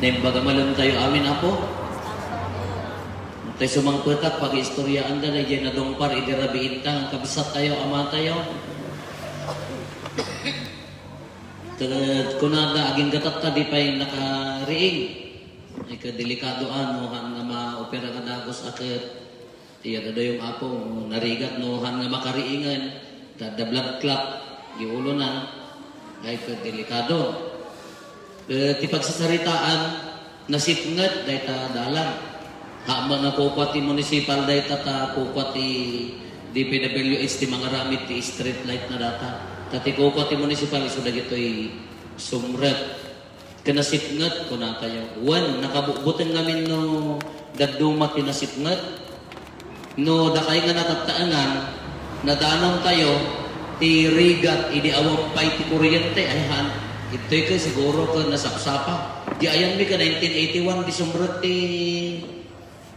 Naimbaga malun tayo amin apo. Tayo sumangputak pag-istoryaan da na dyan na dongpar idirabiin tang kabisat tayo ama tayo. Kunada aging gatat ta di pa'y nakariing. Ay kadelikado ano han nga ma-opera nga dagos akit. Iya da yung apo narigat no han nga makariingan. Da blood clot giulo na. Ay kadelikado. Ti pagsasaritaan nasipngat day ta dalang. Habang napupati municipal day ta pupati DPWH ti mga ramit ti street light na data. Tati pupati municipal iso dagitoy sumret. Kanasipngat ko na tayo. One, nakabubutin namin no daduma ti nasipngat. No dakay nga natataangan nadanong tayo ti rigat idi awampay ti kuryente ay han. Ito'y ka siguro ka nasapsapa. Di ayan mi ka 1981 di sumret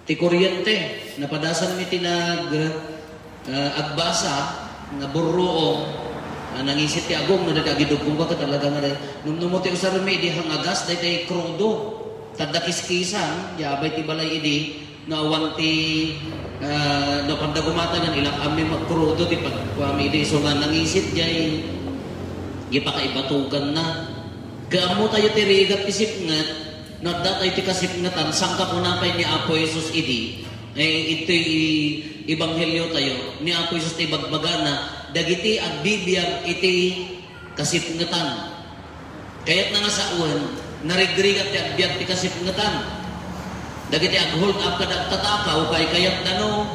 ti kuryente. Napadasan mi tinag agbasa na burroong nangisit ti agong na nagagidugong ka talaga nga nung numuti usar mi di hangagas day tay krudo. Tadda kiskisan yabay ti balay idi na awang ti no pandagumata ng ilang ami magkrudo ti pagkwami idi so nga nangisit jay gipakaibatugan na. Kaamo tayo ti rigat ti sipngat na datay ti kasipngatan sangka po napay ni Apo Jesus idi ito'y ibanghelyo tayo ni Apo Jesus ti bagbagana dagiti agbibiyag iti kasipngatan kayat na nga sa uwan narigrigat ti agbiyag ti kasipngatan dagiti aghold up kadag tatakaw kay kayat dano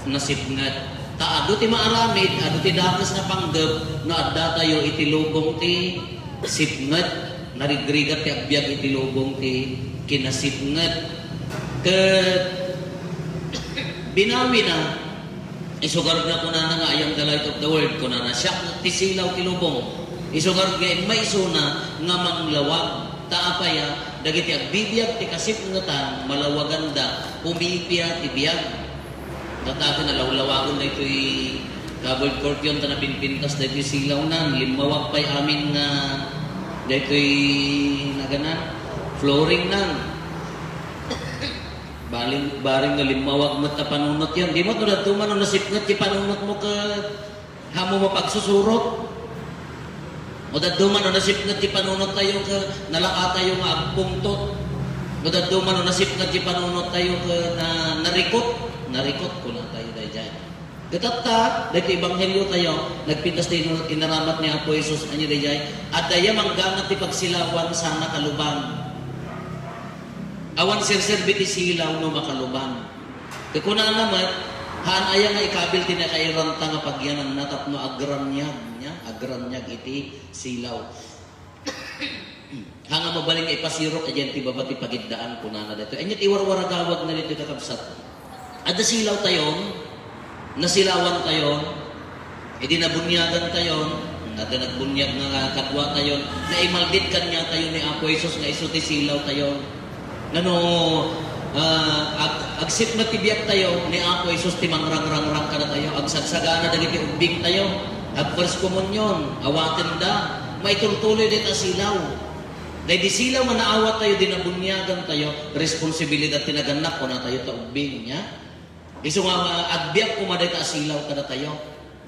nasipngat ta ado ti maaramid ado ti dakas na panggap na adda tayo iti lubong ti sipngat narigrigat ti agbyag iti lubong ti kinasipngat ket binawi na isugarod na kuna na nga ayang the light of the world kuna na siya ti silaw ti lubong isugarod nga may isuna nga manglawag taapaya dagiti agbibiyag ti kasipngatan malawaganda pumipia ti biyag tatake na lawlawagon na ito'y covered court yun ta na pinpintas na ito'y silaw na limawag pa'y amin nga na ito'y naganan flooring na baring nga limawag mo ta panunot yan di mo ito na tuman o nasipngat ki panunot mo ka hamo mo pagsusurot o daduman o nasipngat ki panunot tayo ka nalaka tayo nga agpungtot o daduman o nasipngat ki panunot tayo ka na narikot ko lang tayo dahil. Gatatta, dahil ibanghelyo tayo, nagpintas tayo inaramat ni Apo Jesus, anyo dahil, at daya manggangat ti pagsilawan sa nakalubang. Awan sirserbiti silaw no makalubang. Kakuna naman, haan aya nga ikabil tinakairanta nga pagyanan na tapno agranyag iti silaw. Hanga mabaling ipasirok, ayan ti babati pagidaan kuna na dito. Anyat iwarwaragawag na dito kakabsat. Ada silaw tayon, nasilawan tayon, edi nabunyagan tayon, ada nagbunyag nga katwa tayon, naimaldit kanya tayo ni Apo Jesus nga iso ti silaw tayon. Ngano agsip na tibiyag tayo ni Apo Jesus ti mangrang-rang-rang ka na tayo, agsagsagana dagiti ubing tayo, ag first communion, awaten da, maitultuloy dito silaw. Dahil di silaw nga naawat tayo, dinabunyagan tayo, responsibilidad tinaganak ko na tayo ta ubing niya. Iso nga agbiyak kumaday ta silaw kada tayo.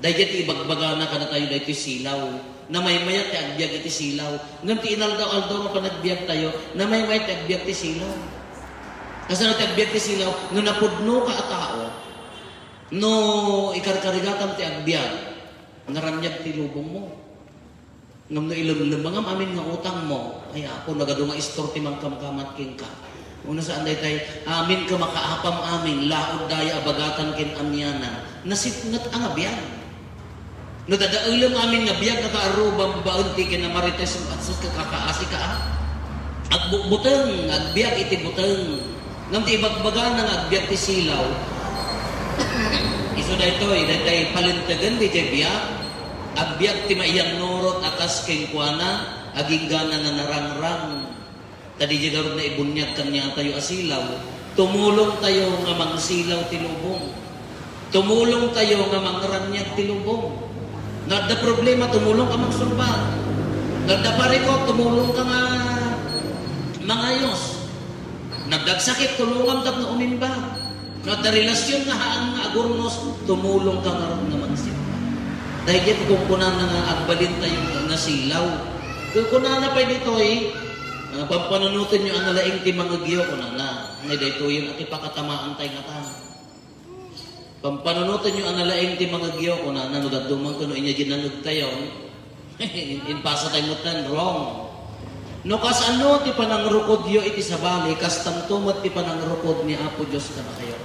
Dahil ti ibagbaga na kada tayo dahil ti silaw. Na may mayat ti agbiyak iti silaw. Ngam ti inaldaw-aldaw nga panagbiyak tayo, na may mayat ti agbiyak ti silaw. Kasi na ti agbiyak ti silaw, nga napudno ka atao, no ikarkarigatam ti agbiyak, naranyag ti lubong mo. Ngam na ilumlumangam amin nga utang mo, ay ako nagadunga istor ti mangkamkamat king ka. Una saan day tayo, amin ka makaapam amin, laod daya abagatan kin amyana, nasipngat ang abiyag. No dadaulam amin nga biyag nakaarubang baunti kin na marites at sus kakakaasi ka at buteng, agbiyag iti buteng. Ngam ti ibagbaga ng agbiyag ti silaw. Iso day to'y, day tayo palintagan di tayo biyag. Agbiyag ti maiyang norot akas king kuana, aging gana nga narangrang. Tadi jagarod na ibunyag kanya tayo asilaw. Tumulong tayo nga mangsilaw ti lubong. Tumulong tayo nga mangranyag ti lubong. Nadda problema, tumulong ka magsulba. Nadda pare ko, tumulong ka nga mangayos. Nagdagsakit, tulungan tap na umimba. Nagdarelasyon nga haan nga agurnos, tumulong ka nga rin naman siya. Dahil yan kung kunan na nga agbalin tayo nga silaw. Kung kunan na pa dito pampanunutin nyo ang nalaing ti mga giyo ko na ngay dito yun at ipakatamaan tayo nga ta. Pampanunutin nyo ang nalaing ti mga giyo ko na nudadumang kuno inya ginanag tayo. Inpasa tayo mo tan, wrong. No kas ano ti panangrukod yo iti sabali, kas tamtumot ti panangrukod ni Apo Diyos ka na kayo.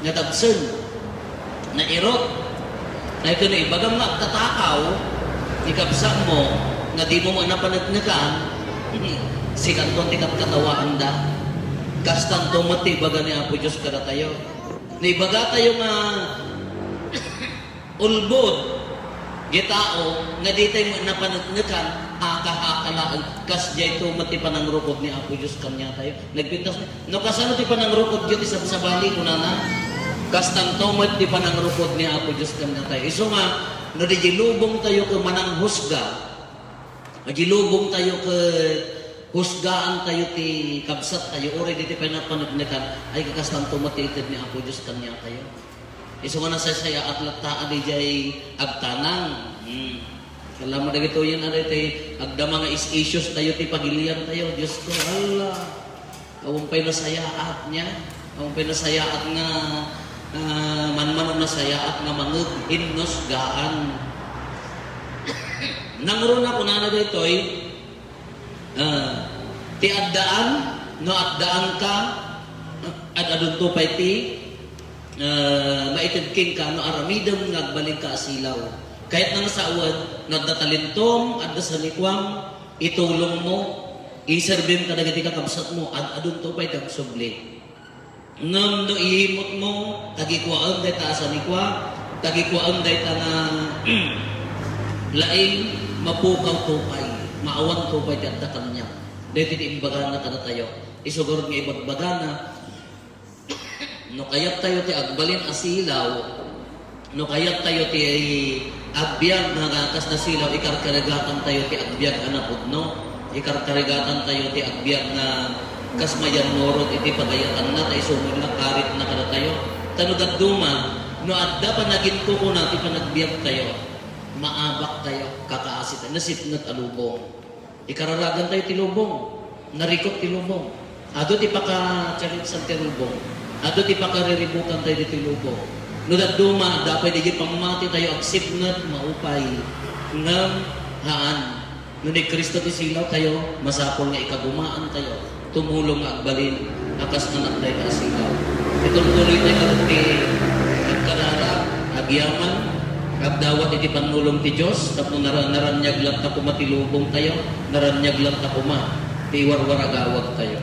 Natagsun, na irot, na ito na ibagang nga tatakaw, ikabsak mo, na di mo napanagnakan, si kanton ti katawaan da, kas tamtumot ti ibaga ni Apo Diyos ka na tayo. Na ibaga tayo nga ulbod, gitao, nga di tayo napanagnakan, haka-hakalaan, kas jay ito mati panangrukod ni Apo Diyos kanya tayo. Nagpintas na, no kasano ti panangrukod yun isang sabali ko na kas tantomat ti panangrukod ni Apo Diyos kanya tayo. Iso nga, no di gilubong tayo ka manang husga, gilubong tayo ka husgaan tayo ti kabsat tayo, ori di ti panagnakan, ay kakas tantomat ti itid ni Apo Diyos kanya tayo. Iso nga nasasaya at lataan di jay agtanang. Salamat na ito yun, agda mga issues tayo, ti pagilian tayo. Diyos ko, Allah, awampay nasayaat niya. Awampay nasayaat nga, manman nasayaat nga mangughin gaan. Nangro na ko na ito ti addaan, no addaan ka, at adunto pa iti, maitidking ka, no aramidam ngagbalik ka asilaw. Kahit nang sa uwan, nagdatalintong, at sa likwang, itulong mo, iserbim ka nagati kakabsat mo, at adun to pa'y kagsubli. Ngam no ihimot mo, tagikwaan day ta sa likwa, tagikwaan day ta nga laing mapukaw tupay, maawan tupay di at kanya. Dahil tiniimbagana ka na tayo. Isugurod nga ibagbagana, no kayat tayo ti agbalin asilaw, no kayat tayo ti agbyag nga kakas na silaw, ikarkaragatan tayo ti agbyag anapod, no? Ikarkaragatan tayo ti agbyag na kas mayan norot iti pagayatan na tayo sumul na karit na kada tayo. Tanugat duma, no adda pa naging kuko na ti panagbyag tayo, maabak tayo, kakaasit, nasipnat alubong. Ikararagan tayo ti lubong, narikot ti lubong. Ado ti pakacharitsan ti lubong. Ado ti pakariribukan tayo ti lubong. Nudad duma, dapat di pamati tayo agsipnat, maupay, ngam, haan. Ngunit Kristo ti silaw tayo, masapol nga ikagumaan tayo, tumulong nga agbalin, akas nanak tayo ka silaw. Itong tuloy tayo karati, agkararap, agyaman, agdawat iti panulong ti Diyos, tapos naranyag lang ta pumatilubong tayo, naranyag lang ta puma, tiwarwaragawag tayo.